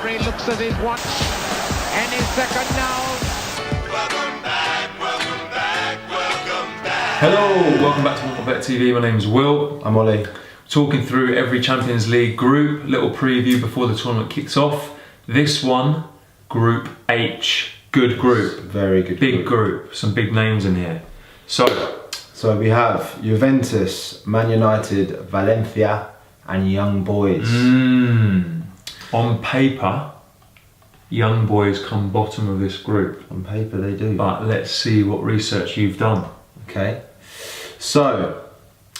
referee looks at his watch. Any second now. Welcome back, welcome back, welcome back. Hello, welcome back to WantMyBet TV. My name's Will. I'm Ollie. Talking through every Champions League group, little preview before the tournament kicks off. This one, Group H. Good group. Very good Big group. Some big names in here. So we have Juventus, Man United, Valencia, and Young Boys. On paper, Young Boys come bottom of this group. On paper they do. But let's see what research you've done. Okay. So,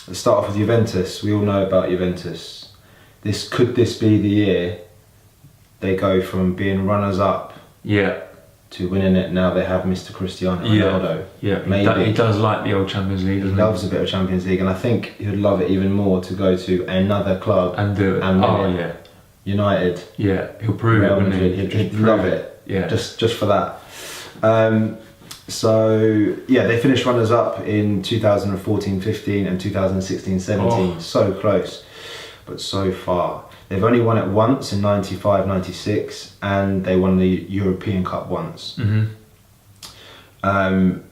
let's start off with Juventus. We all know about Juventus. Could this be the year they go from being runners-up to winning it? Now they have Mr. Cristiano Ronaldo. Yeah, maybe. He does like the old Champions League, doesn't he? Loves a bit of Champions League, and I think he would love it even more to go to another club and do it. And oh win it. yeah. United. Yeah, he'll prove Real it, wouldn't he? Madrid. He'd love it. Yeah. Just for that. So yeah, they finished runners up in 2014-15 and 2016-17. Oh. So close, but so far. They've only won it once in 95-96, and they won the European Cup once. They've won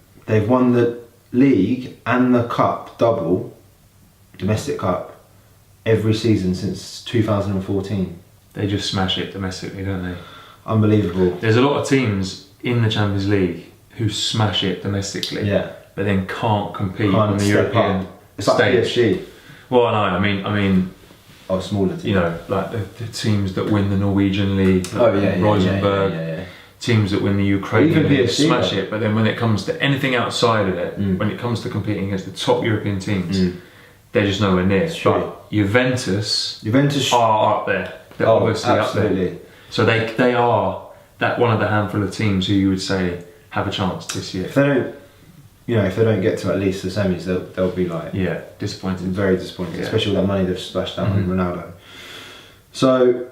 the league and the cup double, domestic cup, every season since 2014. They just smash it domestically, don't they? Unbelievable. There's a lot of teams in the Champions League who smash it domestically, but then can't compete on the European It's like stage. PSG. Well, no, I mean, Oh, smaller teams. you know, like the teams that win the Norwegian league, like Rosenborg, teams that win the Ukrainian Even league, PSG, smash it. But then when it comes to anything outside of it, when it comes to competing against the top European teams, they're just nowhere near. It's true. But Juventus are up there. They're Oh, obviously absolutely. up there. So they are that one of the handful of teams who you would say have a chance this year. If they don't get to at least the semis, they'll be like disappointed. very disappointed, especially with that money they've splashed out on Ronaldo. So,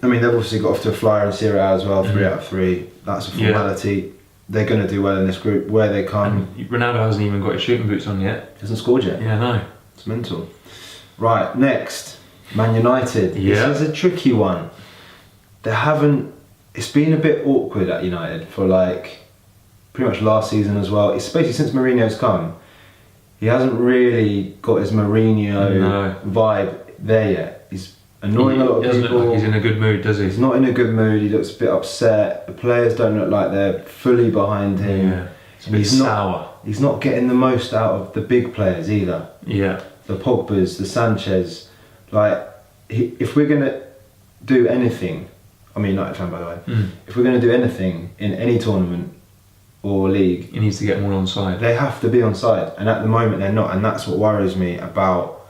I mean, they've obviously got off to a flyer in Serie A as well, 3 out of 3. That's a formality. They're going to do well in this group. Where they come, And Ronaldo hasn't even got his shooting boots on yet. Hasn't scored yet. Yeah, no. It's mental. Right, next, Man United. This is a tricky one. It's been a bit awkward at United for like pretty much last season as well. It's basically since Mourhino's come, he hasn't really got his Mourhino vibe there yet. He's annoying a lot of people. Doesn't look like he's in a good mood, does he? He's not in a good mood. He looks a bit upset. The players don't look like they're fully behind him. Yeah. It's a bit sour. He's not getting the most out of the big players either. Yeah. The Pogbas, the Sanchez. Like, if we're going to do anything, I mean, United fan by the way, if we're going to do anything in any tournament or league, He needs to get more on side. they have to be on side, and at the moment they're not, and that's what worries me about,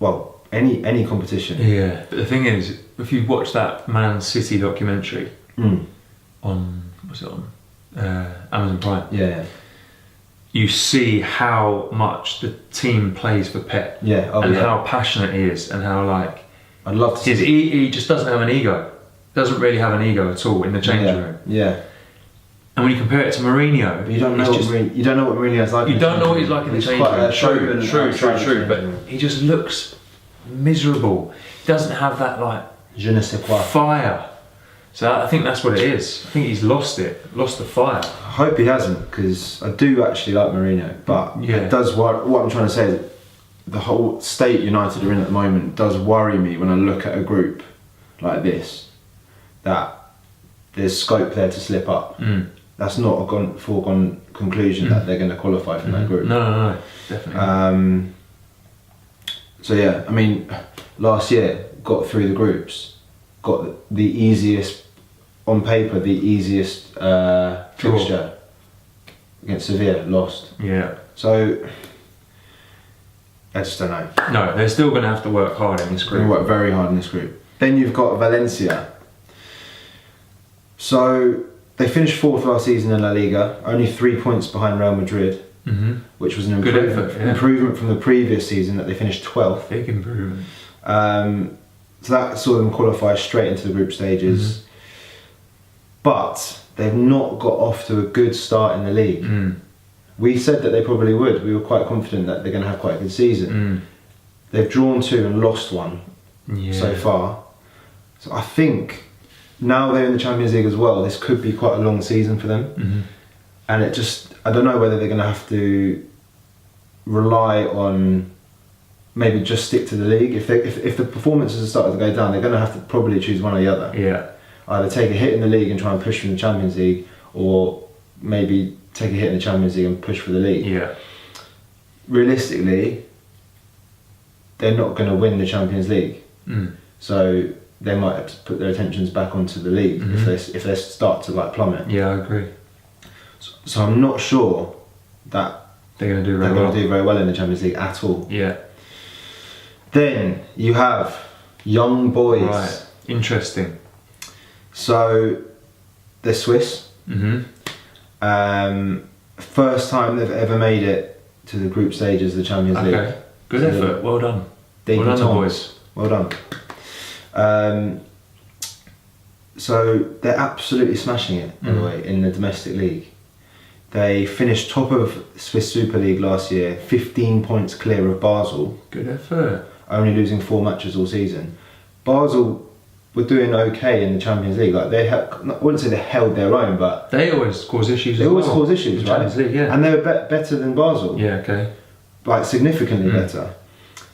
well, any competition. Yeah, but the thing is, if you watch that Man City documentary on, what's it on? Amazon Prime. Yeah. You see how much the team plays for Pep. How passionate he is, and how like I'd love to see he just doesn't have an ego. Doesn't really have an ego at all in the changing room. Yeah. And when you compare it to Mourinho, But you don't know what Mourinho's like. You don't know what he's like in the changing room. True. But he just looks miserable. He doesn't have that like Je ne sais quoi. fire. So I think that's what it is. I think he's lost the fire. I hope he hasn't, because I do actually like Mourinho, but it does what I'm trying to say is the whole state United are in at the moment does worry me when I look at a group like this, that there's scope there to slip up. That's not a foregone conclusion that they're going to qualify from that group. No, definitely. So yeah, I mean, last year got through the groups, got the easiest, on paper, the easiest fixture against Sevilla, lost. Yeah. So I just don't know. No, they're still going to have to work hard in this They group. work very hard in this group. Then you've got Valencia. So they finished 4th last season in La Liga, only 3 points behind Real Madrid, which was an improvement from the previous season that they finished 12th. Big improvement. So that saw them qualify straight into the group stages. But they've not got off to a good start in the league. We said that they probably would. We were quite confident that they're going to have quite a good season. They've drawn 2 and lost 1 so far. So I think now they're in the Champions League as well. This could be quite a long season for them, and it just, I don't know whether they're going to have to rely on maybe just stick to the league. If the performances are starting to go down, they're going to have to probably choose one or the other. Yeah. Either take a hit in the league and try and push for the Champions League, or maybe take a hit in the Champions League and push for the league. Yeah. Realistically, they're not going to win the Champions League, so they might have to put their attentions back onto the league if they start to like plummet. Yeah, I agree. So I'm not sure that they're going to do they're going to do very well in the Champions League at all. Yeah. Then you have young boys. Right. Interesting. So they're Swiss. First time they've ever made it to the group stages of the Champions League. Okay. Good effort. Well done. Well done, the boys. Well done. So they're absolutely smashing it, by the way, in the domestic league. They finished top of Swiss Super League last year, 15 points clear of Basel. Good effort. Only losing 4 matches all season. Basel were doing okay in the Champions League. Like I wouldn't say they held their own, but they always cause issues. They always cause issues, right? Champions League, yeah. And they were better than Basel. Yeah. Okay. Like significantly better.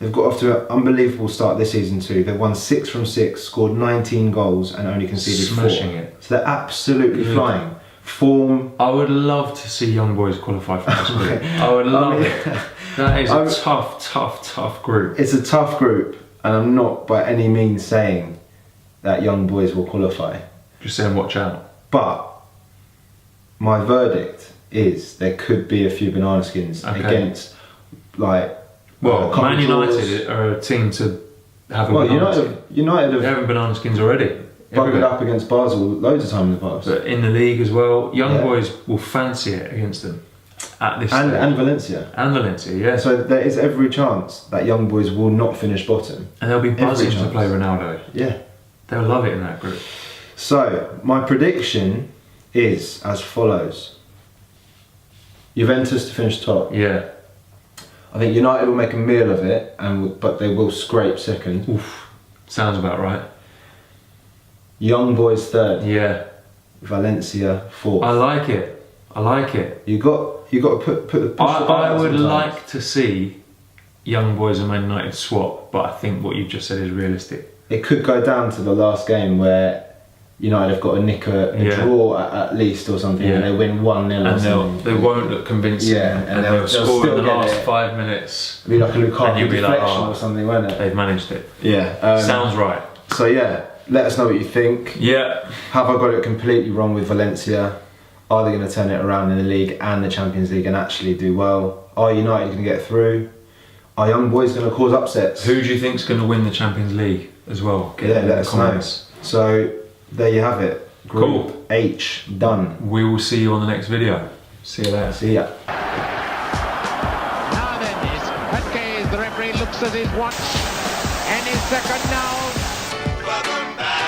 They've got off to an unbelievable start this season too. They've won 6 from 6, scored 19 goals, and only conceded 4. Smashing it. So they're absolutely flying. Form. I would love to see young boys qualify for this group. I would love it. That is a tough group. It's a tough group, and I'm not by any means saying that young boys will qualify. Just saying, watch out. But my verdict is there could be a few banana skins against, like. Well, Man United are a team to have a banana skin. United have They're having banana skins already. buggered up against Basel loads of time in the past. But in the league as well, young boys will fancy it against them at this stage. And Valencia. And Valencia, yeah. So there is every chance that young boys will not finish bottom. And they'll be buzzing to play Ronaldo. Yeah. They'll love it in that group. So, my prediction is as follows. Juventus to finish top. Yeah. I think United will make a meal of it, but they will scrape second. Oof. Sounds about right. Young boys third. Yeah. Valencia fourth. I like it. You got to push the button I would sometimes. like to see young boys and Man United swap, but I think what you've just said is realistic. It could go down to the last game where United have got to nick a draw at least or something, and they win 1-0 or something. They won't look convincing. Yeah, and they'll score in the last 5 minutes. It'll be like a Lukaku be deflection like, or something, won't it? They've managed it. Yeah. Sounds right. So yeah, let us know what you think. Yeah. Have I got it completely wrong with Valencia? Are they going to turn it around in the league and the Champions League and actually do well? Are United going to get through? Are young boys going to cause upsets? Who do you think's going to win the Champions League as well? Let us know. So there you have it. Group H done. We will see you on the next video. See you later. See ya. Now then, at case the referee looks at his watch, and his second now. Welcome back.